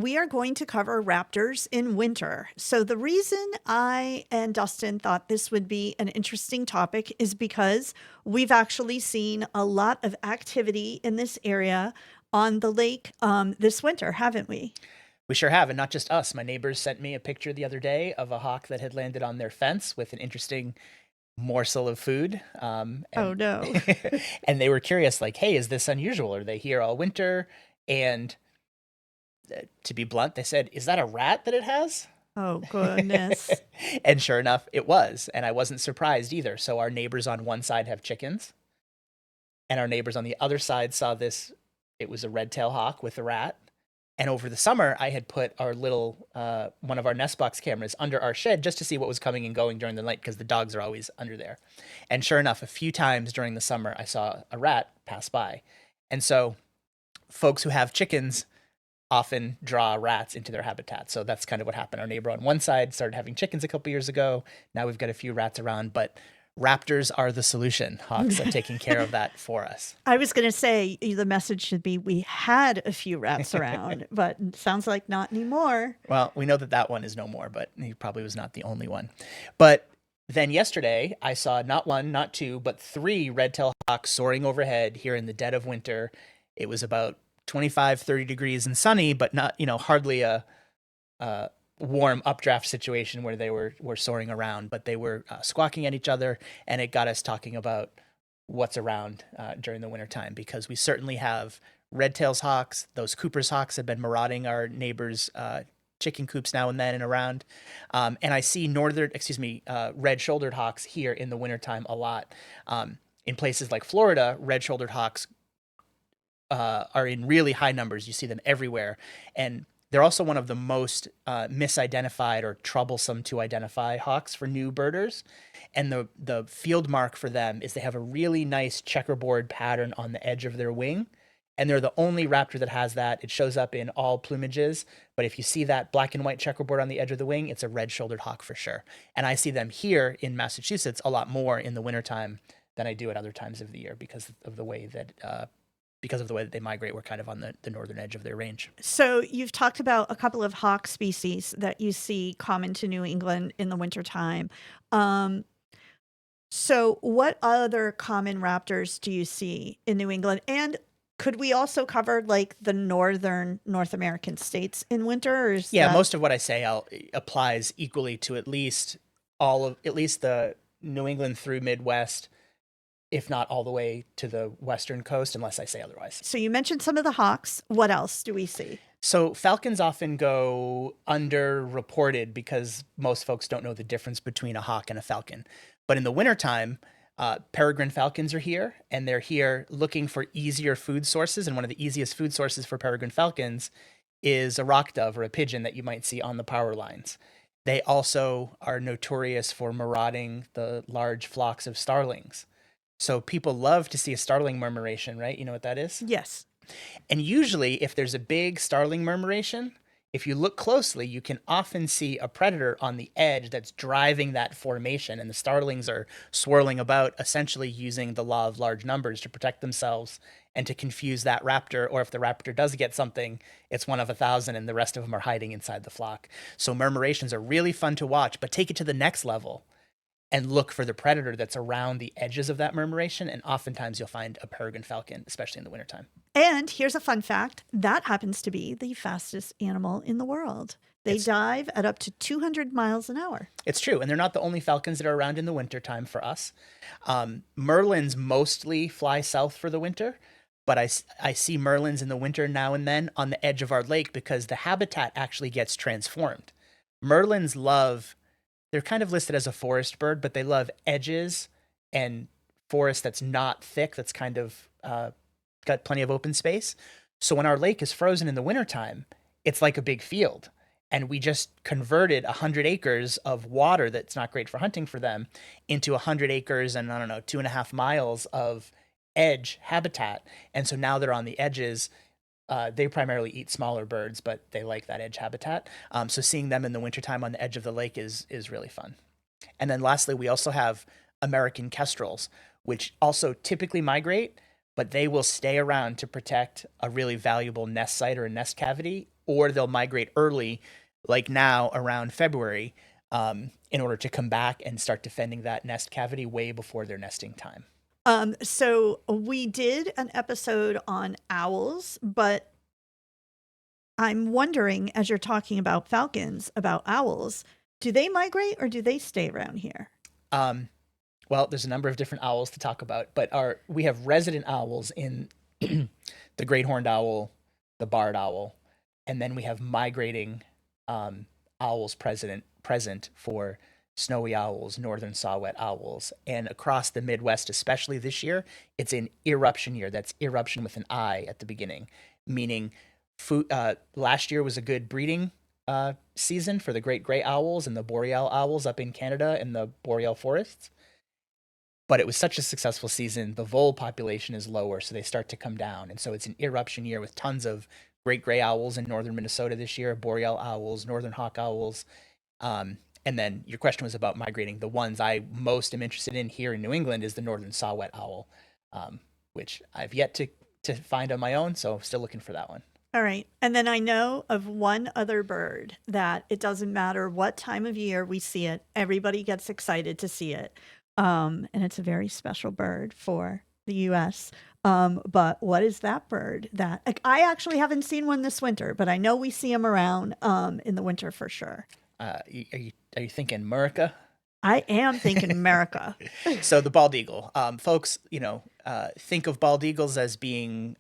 we are going to cover raptors in winter. So, the reason I and Dustin thought this would be an interesting topic is because we've actually seen a lot of activity in this area on the lake this winter, haven't we? We sure have, and not just us. My neighbors sent me a picture the other day of a hawk that had landed on their fence with an interesting morsel of food. Oh, And no. and they were curious, like, "Hey, is this unusual? Are they here all winter?" And to be blunt, they said, "Is that a rat that it has?" Oh, goodness. And sure enough, it was, and I wasn't surprised either. So our neighbors on one side have chickens, and our neighbors on the other side saw this. It was a red-tailed hawk with a rat. And over the summer, I had put our little one of our nest box cameras under our shed just to see what was coming and going during the night because the dogs are always under there. And sure enough, a few times during the summer, I saw a rat pass by. And so, folks who have chickens often draw rats into their habitat. So that's kind of what happened. Our neighbor on one side started having chickens a couple years ago. Now we've got a few rats around, but raptors are the solution. Hawks are taking care of that for us. I was going to say the message should be we had a few rats around, but it sounds like not anymore. Well, we know that that one is no more, but he probably was not the only one. But then yesterday, I saw not one, not two, but three red-tailed hawks soaring overhead here in the dead of winter. It was about 25, 30 degrees and sunny, but not, hardly a warm updraft situation where they were soaring around, but they were squawking at each other, and it got us talking about what's around during the wintertime, because we certainly have red-tailed hawks. Those Cooper's hawks have been marauding our neighbors' chicken coops now and then and around. And I see red-shouldered hawks here in the wintertime a lot. In places like Florida, red-shouldered hawks are in really high numbers. You see them everywhere. And they're also one of the most misidentified or troublesome to identify hawks for new birders. And the field mark for them is they have a really nice checkerboard pattern on the edge of their wing. And they're the only raptor that has that. It shows up in all plumages. But if you see that black and white checkerboard on the edge of the wing, it's a red-shouldered hawk for sure. And I see them here in Massachusetts a lot more in the wintertime than I do at other times of the year because of the way that they migrate. We're kind of on the northern edge of their range. So you've talked about a couple of hawk species that you see common to New England in the wintertime. So what other common raptors do you see in New England? And could we also cover like the northern North American states in winter? Or is that... most of what I say applies equally to at least the New England through Midwest, if not all the way to the western coast, unless I say otherwise. So you mentioned some of the hawks. What else do we see? So falcons often go underreported because most folks don't know the difference between a hawk and a falcon. But in the wintertime, peregrine falcons are here, and they're here looking for easier food sources. And one of the easiest food sources for peregrine falcons is a rock dove or a pigeon that you might see on the power lines. They also are notorious for marauding the large flocks of starlings. So people love to see a starling murmuration, right? You know what that is? Yes. And usually, if there's a big starling murmuration, if you look closely, you can often see a predator on the edge that's driving that formation. And the starlings are swirling about, essentially using the law of large numbers to protect themselves and to confuse that raptor. Or if the raptor does get something, it's one of 1,000 and the rest of them are hiding inside the flock. So murmurations are really fun to watch, but take it to the next level and look for the predator that's around the edges of that murmuration. And oftentimes you'll find a peregrine falcon, especially in the wintertime. And here's a fun fact. That happens to be the fastest animal in the world. They dive at up to 200 miles an hour. It's true. And they're not the only falcons that are around in the wintertime for us. Merlins mostly fly south for the winter, but I see merlins in the winter now and then on the edge of our lake because the habitat actually gets transformed. Merlins they're kind of listed as a forest bird, but they love edges and forest that's not thick, that's kind of got plenty of open space. So when our lake is frozen in the wintertime, it's like a big field. And we just converted 100 acres of water that's not great for hunting for them into 100 acres and, 2.5 miles of edge habitat. And so now they're on the edges. They primarily eat smaller birds, but they like that edge habitat. So seeing them in the wintertime on the edge of the lake is really fun. And then lastly, we also have American kestrels, which also typically migrate, but they will stay around to protect a really valuable nest site or a nest cavity or they'll migrate early, like now around February, in order to come back and start defending that nest cavity way before their nesting time. So we did an episode on owls, but I'm wondering, as you're talking about falcons, about owls, do they migrate or do they stay around here? Um, well, there's a number of different owls to talk about, but we have resident owls in the great horned owl, the barred owl, and then we have migrating owls present for snowy owls, northern saw-whet owls, and across the Midwest, especially this year, it's an eruption year. That's eruption with an I at the beginning, meaning last year was a good breeding season for the great gray owls and the boreal owls up in Canada in the boreal forests. But it was such a successful season, the vole population is lower, so they start to come down. And so it's an eruption year with tons of great gray owls in northern Minnesota this year, boreal owls, northern hawk owls. And then your question was about migrating. The ones I most am interested in here in New England is the northern saw-whet owl, which I've yet to find on my own, so I'm still looking for that one. All right. And then I know of one other bird that it doesn't matter what time of year we see it, everybody gets excited to see it. And it's a very special bird for the US. But what is that bird that like, I actually haven't seen one this winter, but I know we see them around in the winter for sure. Are you thinking Murica? I am thinking America. So the bald eagle, folks, think of bald eagles as being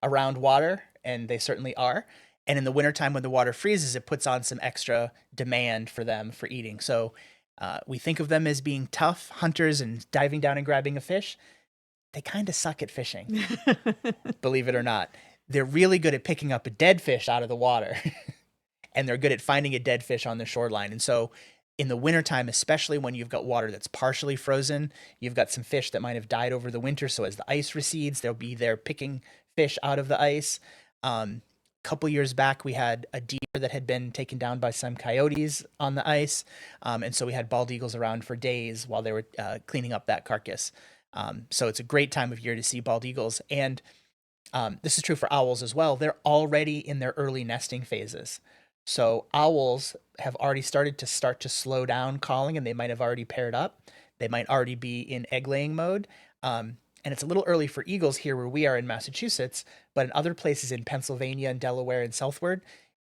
around water, and they certainly are. And in the wintertime when the water freezes, it puts on some extra demand for them for eating. So we think of them as being tough hunters and diving down and grabbing a fish. They kind of suck at fishing, believe it or not. They're really good at picking up a dead fish out of the water, and they're good at finding a dead fish on the shoreline. And so in the wintertime, especially when you've got water that's partially frozen, you've got some fish that might have died over the winter. So as the ice recedes, they'll be there picking fish out of the ice. Couple years back, we had a deer that had been taken down by some coyotes on the ice. And so we had bald eagles around for days while they were cleaning up that carcass. So it's a great time of year to see bald eagles. And this is true for owls as well. They're already in their early nesting phases. So owls have already started to slow down calling, and they might have already paired up. They might already be in egg laying mode. And it's a little early for eagles here where we are in Massachusetts, but in other places in Pennsylvania and Delaware and southward,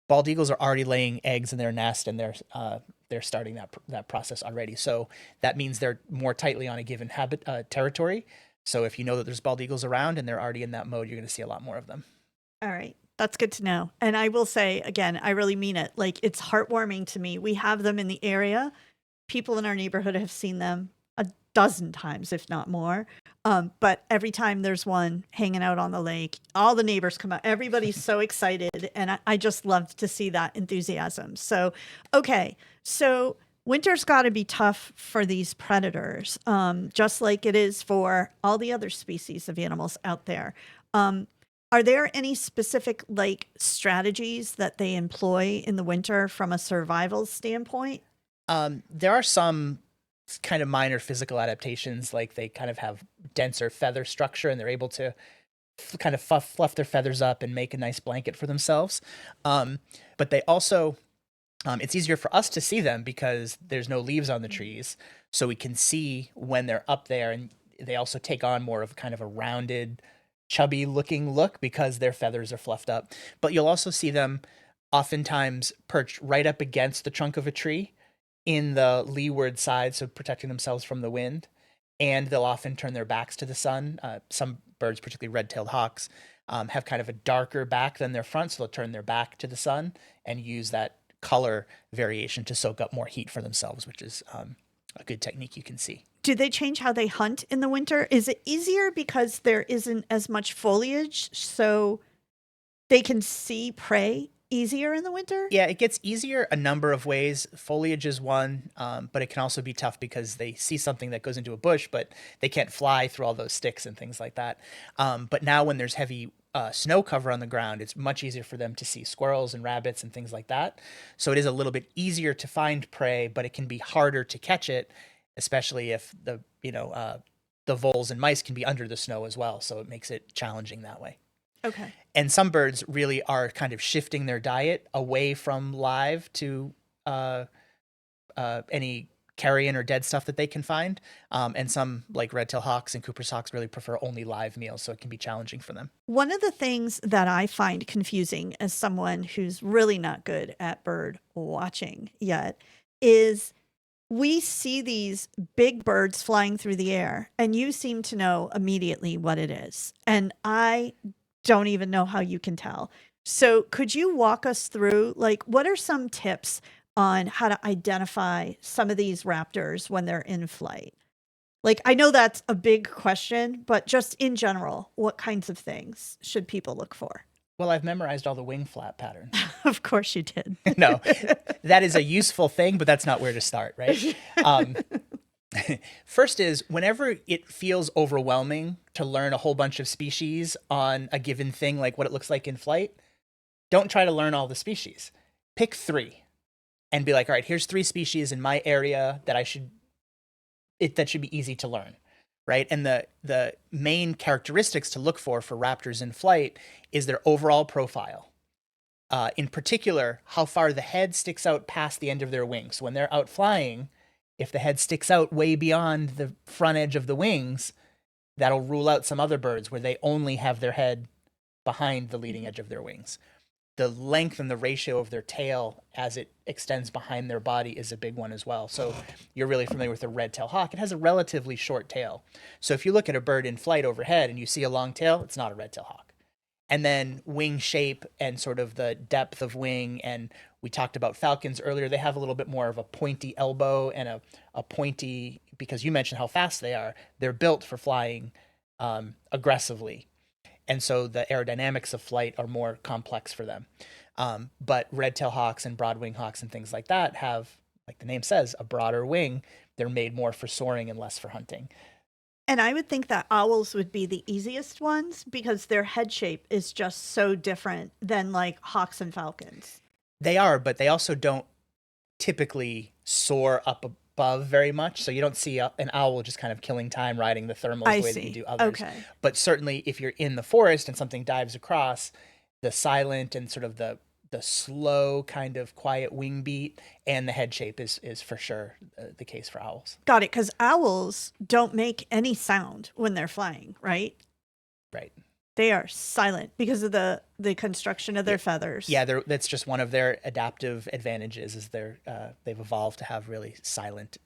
bald eagles are already laying eggs in their nest, and they're starting that process already. So that means they're more tightly on a given territory. So if you know that there's bald eagles around and they're already in that mode, you're going to see a lot more of them. All right. That's good to know. And I will say, again, I really mean it. Like, it's heartwarming to me. We have them in the area. People in our neighborhood have seen them a dozen times, if not more. But every time there's one hanging out on the lake, all the neighbors come out. Everybody's so excited. And I just love to see that enthusiasm. So, okay. So winter's got to be tough for these predators, just like it is for all the other species of animals out there. Are there any specific like strategies that they employ in the winter from a survival standpoint? There are some kind of minor physical adaptations, like they kind of have denser feather structure and they're able to kind of fluff their feathers up and make a nice blanket for themselves. But they also, it's easier for us to see them because there's no leaves on the trees. So we can see when they're up there, and they also take on more of kind of a rounded, chubby looking look because their feathers are fluffed up. But you'll also see them oftentimes perched right up against the trunk of a tree in the leeward side, so protecting themselves from the wind. And they'll often turn their backs to the sun. Some birds, particularly red-tailed hawks, have kind of a darker back than their front, so they'll turn their back to the sun and use that color variation to soak up more heat for themselves, which is a good technique you can see. Do they change how they hunt in the winter? Is it easier because there isn't as much foliage, so they can see prey easier in the winter? Yeah, it gets easier a number of ways. Foliage is one, but it can also be tough because they see something that goes into a bush, but they can't fly through all those sticks and things like that. But now when there's heavy snow cover on the ground, it's much easier for them to see squirrels and rabbits and things like that. So it is a little bit easier to find prey, but it can be harder to catch it, especially if the voles and mice can be under the snow as well. So it makes it challenging that way. Okay. And some birds really are kind of shifting their diet away from live to uh, any carrion or dead stuff that they can find. And some, like red-tailed hawks and Cooper's hawks, really prefer only live meals, so it can be challenging for them. One of the things that I find confusing as someone who's really not good at bird watching yet is we see these big birds flying through the air, and you seem to know immediately what it is. And I don't even know how you can tell. So, could you walk us through, like, what are some tips on how to identify some of these raptors when they're in flight? Like, I know that's a big question, but just in general, what kinds of things should people look for? Well, I've memorized all the wing flap patterns. Of course you did. No, that is a useful thing, but that's not where to start, right? Um, First is whenever it feels overwhelming to learn a whole bunch of species on a given thing, like what it looks like in flight, don't try to learn all the species. Pick 3 and be like, all right, here's 3 species in my area that that should be easy to learn, right? And the main characteristics to look for raptors in flight is their overall profile. In particular, how far the head sticks out past the end of their wings. So when they're out flying, if the head sticks out way beyond the front edge of the wings, that'll rule out some other birds where they only have their head behind the leading edge of their wings. The length and the ratio of their tail as it extends behind their body is a big one as well. So you're really familiar with a red-tailed hawk. It has a relatively short tail. So if you look at a bird in flight overhead and you see a long tail, it's not a red-tailed hawk. And then wing shape and sort of the depth of wing. And we talked about falcons earlier. They have a little bit more of a pointy elbow and a pointy, because you mentioned how fast they are. They're built for flying aggressively. And so the aerodynamics of flight are more complex for them. But red-tailed hawks and broad-wing hawks and things like that have, like the name says, a broader wing. They're made more for soaring and less for hunting. And I would think that owls would be the easiest ones because their head shape is just so different than like hawks and falcons. They are, but they also don't typically soar up above very much. So you don't see an owl just kind of killing time riding the thermals I the way that you see. do others. Okay. But certainly if you're in the forest and something dives across, the silent and sort of the slow kind of quiet wing beat and the head shape is for sure the case for owls. Got it. Because owls don't make any sound when they're flying, right? Right. They are silent because of the construction of their feathers. Yeah, that's just one of their adaptive advantages is they've evolved to have really silent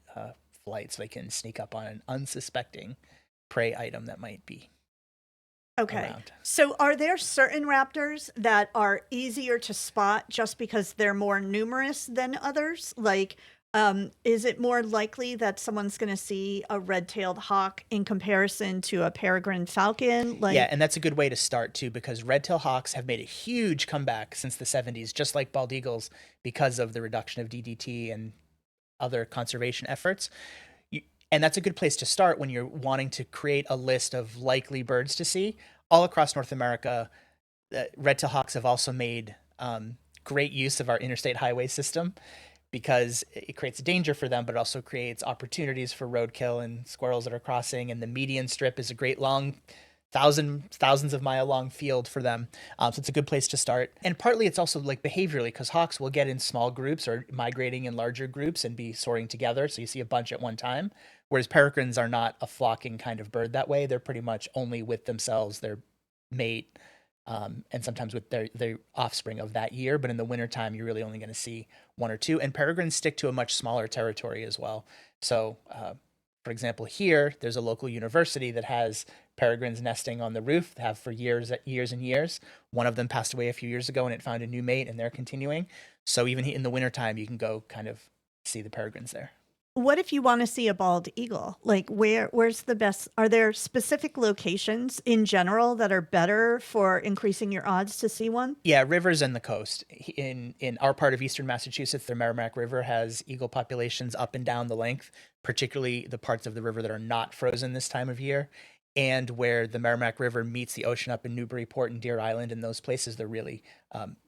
flight, so they can sneak up on an unsuspecting prey item that might be Okay. around. So are there certain raptors that are easier to spot just because they're more numerous than others? Like, is it more likely that someone's going to see a red-tailed hawk in comparison to a peregrine falcon? Like, Yeah, and that's a good way to start too, because red-tailed hawks have made a huge comeback since the 70s, just like bald eagles, because of the reduction of DDT and other conservation efforts. And that's a good place to start when you're wanting to create a list of likely birds to see. All across North America, red-tailed hawks have also made great use of our interstate highway system because it creates a danger for them, but it also creates opportunities for roadkill and squirrels that are crossing. And the median strip is a great long thousands of mile long field for them. So it's a good place to start. And partly it's also like behaviorally, because hawks will get in small groups or migrating in larger groups and be soaring together. So you see a bunch at one time. Whereas peregrines are not a flocking kind of bird that way. They're pretty much only with themselves, their mate, and sometimes with their offspring of that year. But in the wintertime, you're really only going to see one or two. And peregrines stick to a much smaller territory as well. So, for example, here, there's a local university that has peregrines nesting on the roof, have for years and years. One of them passed away a few years ago and it found a new mate and they're continuing. So even in the wintertime, you can go kind of see the peregrines there. what if you want to see a bald eagle? Like, where's the best? Are there specific locations in general that are better for increasing your odds to see one? Yeah, rivers and the coast. In our part of eastern Massachusetts, the Merrimack River has eagle populations up and down the length, particularly the parts of the river that are not frozen this time of year. And where the Merrimack River meets the ocean up in Newburyport and Deer Island and those places, they're really,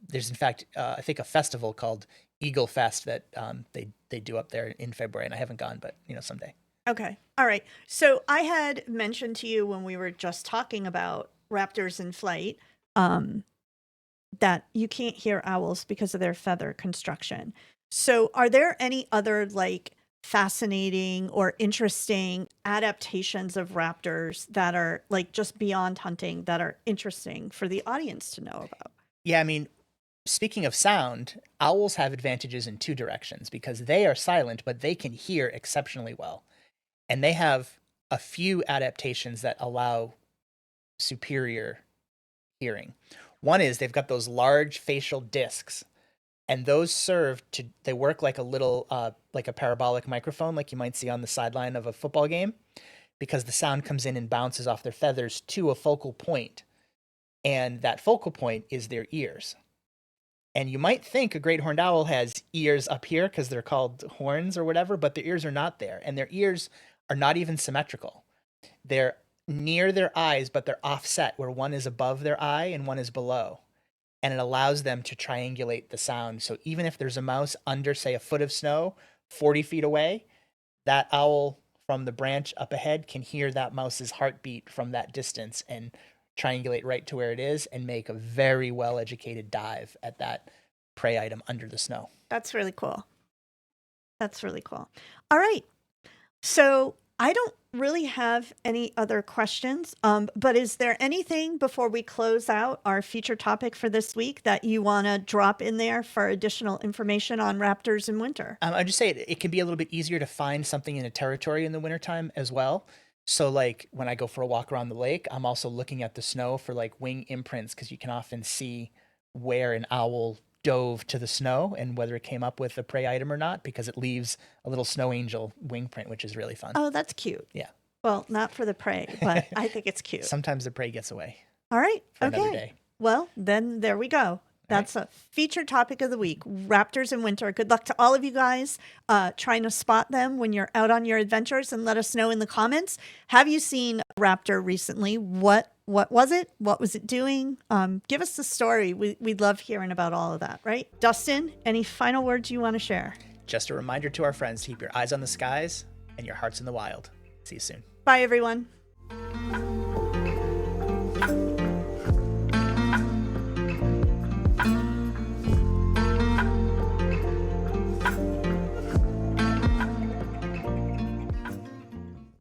there's in fact, I think a festival called Eagle Fest that they do up there in February, and I haven't gone, but someday. Okay. All right. So I had mentioned to you when we were just talking about raptors in flight that you can't hear owls because of their feather construction. So are there any other like fascinating or interesting adaptations of raptors that are like just beyond hunting that are interesting for the audience to know about? Yeah, I mean, speaking of sound, owls have advantages in two directions because they are silent, but they can hear exceptionally well. And they have a few adaptations that allow superior hearing. One is they've got those large facial discs, and those they work like a little, like a parabolic microphone, like you might see on the sideline of a football game, because the sound comes in and bounces off their feathers to a focal point, and that focal point is their ears. And you might think a great horned owl has ears up here because they're called horns or whatever, but their ears are not there. And their ears are not even symmetrical. They're near their eyes, but they're offset where one is above their eye and one is below. And it allows them to triangulate the sound. So even if there's a mouse under, say, a foot of snow, 40 feet away, that owl from the branch up ahead can hear that mouse's heartbeat from that distance and triangulate right to where it is and make a very well educated dive at that prey item under the snow. That's really cool. That's really cool. All right. So I don't really have any other questions, but is there anything before we close out our feature topic for this week that you want to drop in there for additional information on raptors in winter? I'd just say it can be a little bit easier to find something in a territory in the wintertime as well. So like when I go for a walk around the lake, I'm also looking at the snow for like wing imprints because you can often see where an owl dove to the snow and whether it came up with a prey item or not because it leaves a little snow angel wing print, which is really fun. Oh, that's cute. Yeah. Well, not for the prey, but I think it's cute. Sometimes the prey gets away. All right. For Okay. another day. Well, then there we go. That's a featured topic of the week, raptors in winter. Good luck to all of you guys trying to spot them when you're out on your adventures, and let us know in the comments. Have you seen a raptor recently? What was it? What was it doing? Give us the story. We'd love hearing about all of that, right? Dustin, any final words you want to share? Just a reminder to our friends to keep your eyes on the skies and your hearts in the wild. See you soon. Bye, everyone.